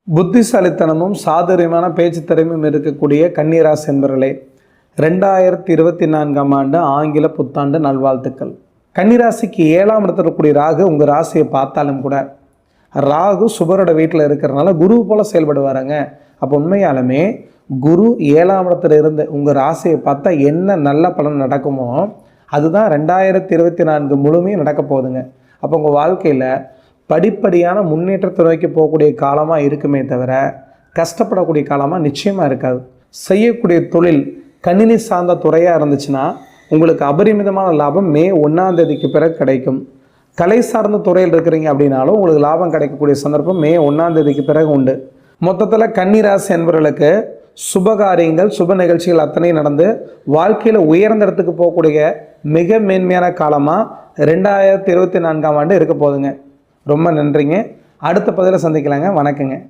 புத்திசாலித்தனமும் சாதுரியமான பேச்சு திறமையும் இருக்கக்கூடிய கன்னிராசி என்பவர்களே, 2024ஆம் ஆண்டு ஆங்கில புத்தாண்டு நல்வாழ்த்துக்கள். கன்னிராசிக்கு 7ஆம் இடத்துல இருக்கக்கூடிய ராகு உங்கள் ராசியை பார்த்தாலும் கூட, ராகு சுபரோட வீட்டில் இருக்கிறனால குரு போல் செயல்படுவாருங்க. அப்போ உண்மையாலுமே குரு 7ஆம் இடத்துல இருந்து உங்கள் ராசியை பார்த்தா என்ன நல்ல பலன் நடக்குமோ அதுதான் 2024 முழுமையும் நடக்க போகுதுங்க. அப்போ உங்கள் வாழ்க்கையில் படிப்படியான முன்னேற்றத்தை நோக்கி போகக்கூடிய காலமாக இருக்குமே தவிர கஷ்டப்படக்கூடிய காலமாக நிச்சயமாக இருக்காது. செய்யக்கூடிய தொழில் கணினி சார்ந்த துறையாக இருந்துச்சுன்னா உங்களுக்கு அபரிமிதமான லாபம் மே 1ஆம் தேதிக்கு பிறகு கிடைக்கும். கலை சார்ந்த துறையில் இருக்கிறீங்க அப்படின்னாலும் உங்களுக்கு லாபம் கிடைக்கக்கூடிய சந்தர்ப்பம் மே 1ஆம் தேதிக்கு பிறகு உண்டு. மொத்தத்தில் கன்னிராசி என்பவர்களுக்கு சுபகாரியங்கள் சுப நிகழ்ச்சிகள் அத்தனையும் நடந்து வாழ்க்கையில் உயர்ந்த இடத்துக்கு போகக்கூடிய மிக மேன்மையான காலமாக 2024ஆம் ஆண்டு இருக்க போகுதுங்க. ரொம்ப நன்றிங்க. அடுத்த பதிவில் சந்திக்கலாங்க. வணக்கங்க.